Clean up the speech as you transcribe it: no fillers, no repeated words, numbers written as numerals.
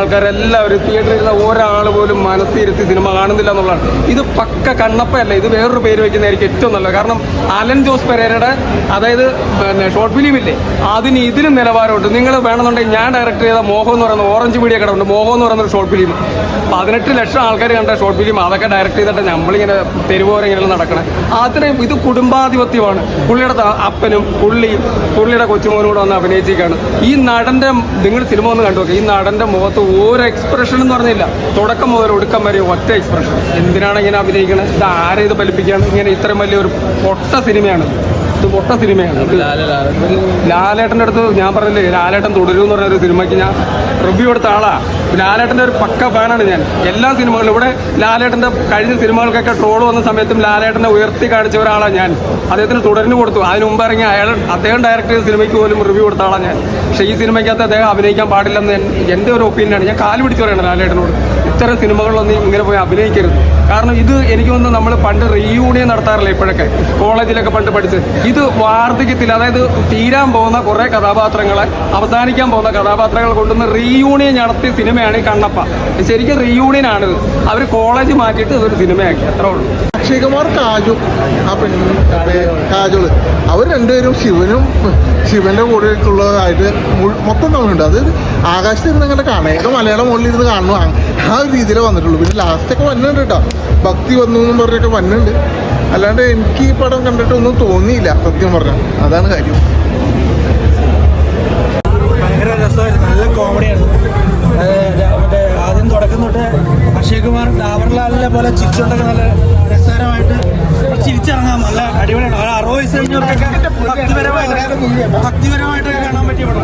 ആൾക്കാരെല്ലാവരും തിയേറ്ററിൽ ഇരുന്ന ഒരാൾ പോലും മനസ്സിരുത്തി സിനിമ കാണുന്നില്ല എന്നുള്ളതാണ്. ഇത് പക്ക കണ്ണപ്പയല്ല, ഇത് വേറൊരു പേര് വയ്ക്കുന്നതായിരിക്കും ഏറ്റവും നല്ലത്. കാരണം അലൻ ജോസ് പെരേരയുടെ അതായത് ഷോർട്ട് ഫിലിം ഇല്ലേ, അതിന് ഇതിലും നിലവാരമുണ്ട്. നിങ്ങൾ വേണമെന്നുണ്ടെങ്കിൽ ഞാൻ ഡയറക്റ്റ് ചെയ്ത മോഹം എന്ന് പറയുന്ന ഓറഞ്ച് മീഡിയ കട ഉണ്ട്, മോഹം എന്ന് പറയുന്നൊരു ഷോർട്ട് ഫിലിം 18 ലക്ഷം ആൾക്കാർ കണ്ട ഷോർട്ട് ഫിലിം, അതൊക്കെ ഡയറക്റ്റ് ചെയ്തിട്ട് നമ്മളിങ്ങനെ തെരുവോരെങ്കിലും നടക്കണം. അത്രയും ഇത് കുടുംബാധിപത്യമാണ്. പുള്ളിയുടെ അപ്പനും പുള്ളിയുടെ കൊച്ചുമോനും കൂടെ വന്ന് അഭിനയിച്ചേക്കാണ്. ഈ നടൻ്റെ നിങ്ങൾ സിനിമ ഒന്ന് കണ്ടു നോക്കുക, ഈ നടൻ്റെ മുഖത്ത് ഒരു എക്സ്പ്രഷൻ എന്ന് പറഞ്ഞില്ല, തുടക്കം മുതൽ ഒടുക്കം വരെ ഒറ്റ എക്സ്പ്രഷൻ. എന്തിനാണ് ഇങ്ങനെ അഭിനയിക്കുന്നത്? ഇത് ആരെ ഇത് ഫലിപ്പിക്കുകയാണ്? ഇങ്ങനെ ഇത്രയും വലിയൊരു പൊട്ട സിനിമയാണ് ഇത്, പൊട്ട സിനിമയാണ്. ലാലേട്ടൻ്റെ അടുത്ത് ഞാൻ പറഞ്ഞില്ലേ, ലാലേട്ടൻ തുടരും എന്ന് പറഞ്ഞൊരു സിനിമയ്ക്ക് ഞാൻ റിവ്യൂ എടുത്ത ആളാണ്. ലാലേട്ടൻ്റെ ഒരു പക്ക ഫാനാണ് ഞാൻ. എല്ലാ സിനിമകളും ഇവിടെ ലാലേട്ടൻ്റെ കഴിഞ്ഞ സിനിമകൾക്കൊക്കെ ട്രോൾ വന്ന സമയത്തും ലാലേട്ടനെ ഉയർത്തി കാണിച്ച ഒരാളാണ് ഞാൻ. അദ്ദേഹത്തിന് തുടർന്ന് കൊടുത്തു. അതിന് മുമ്പ് ഇറങ്ങി അദ്ദേഹം ഡയറക്റ്റ് ചെയ്ത സിനിമയ്ക്ക് പോലും റിവ്യൂ കൊടുത്ത ആളാണ് ഞാൻ. പക്ഷേ ഈ സിനിമയ്ക്കകത്ത് അദ്ദേഹം അഭിനയിക്കാൻ പാടില്ലെന്ന് എൻ്റെ ഒരു ഒപ്പീനിയനാണ്. ഞാൻ കാല് പിടിച്ച് പറയണം ലാലേട്ടനോട്, ഇത്തരം സിനിമകളിലൊന്നും ഇങ്ങനെ പോയി അഭിനയിക്കരുത്. കാരണം ഇത് എനിക്ക് തോന്നുന്നു നമ്മൾ പണ്ട് റീയൂണിയൻ നടത്താറില്ല, ഇപ്പോഴൊക്കെ കോളേജിലൊക്കെ പണ്ട് പഠിച്ച്, ഇത് വാർദ്ധക്യത്തിൽ അതായത് തീരാൻ പോകുന്ന കുറേ കഥാപാത്രങ്ങളെ, അവസാനിക്കാൻ പോകുന്ന കഥാപാത്രങ്ങളെ കൊണ്ടുവന്ന് റീയൂണിയൻ നടത്തിയ സിനിമയാണ് ഈ കണ്ണപ്പ. ശരിക്കും റീയൂണിയൻ ആണിത്. അവർ കോളേജ് മാറ്റിയിട്ട് ഇതൊരു സിനിമയാക്കി, അത്രേ ഉള്ളൂ. അക്ഷയ് കുമാർ കാജോള് അവർ രണ്ടുപേരും ശിവന്റെ കൂടെ ഉള്ളതായിട്ട് മൊത്തം തമ്മിലുണ്ട്. അത് ആകാശത്ത് ഇരുന്ന് അങ്ങനെ കാണാം, ഏക മലയാളം മുകളിൽ ഇരുന്ന് കാണുന്നു, ആ ഒരു രീതിയിലേ വന്നിട്ടുള്ളൂ. പിന്നെ ലാസ്റ്റൊക്കെ വന്നിട്ടുണ്ട് കേട്ടോ, ഭക്തി വന്നു എന്നും പറഞ്ഞൊക്കെ വന്നിട്ടുണ്ട്. അല്ലാണ്ട് എനിക്ക് ഈ പടം കണ്ടിട്ടൊന്നും തോന്നിയില്ല സത്യം പറഞ്ഞാൽ, അതാണ് കാര്യം. ഭയങ്കര രസമായിരുന്നു, നല്ല കോമഡിയായിരുന്നു. ആദ്യം തുടക്കം തൊട്ട് അക്ഷയ് കുമാർ ഡാബർലാലിനെ പോലെ ചിരിച്ചുകൊണ്ടൊക്കെ നല്ല രസകരമായിട്ട് ചിരിച്ചിറങ്ങാം, നല്ല അടിപൊളിയാണ്. 60 വയസ്സ് കഴിഞ്ഞവർക്കൊക്കെ ഭക്തിപരമായിട്ടൊക്കെ കാണാൻ പറ്റിയ പടം.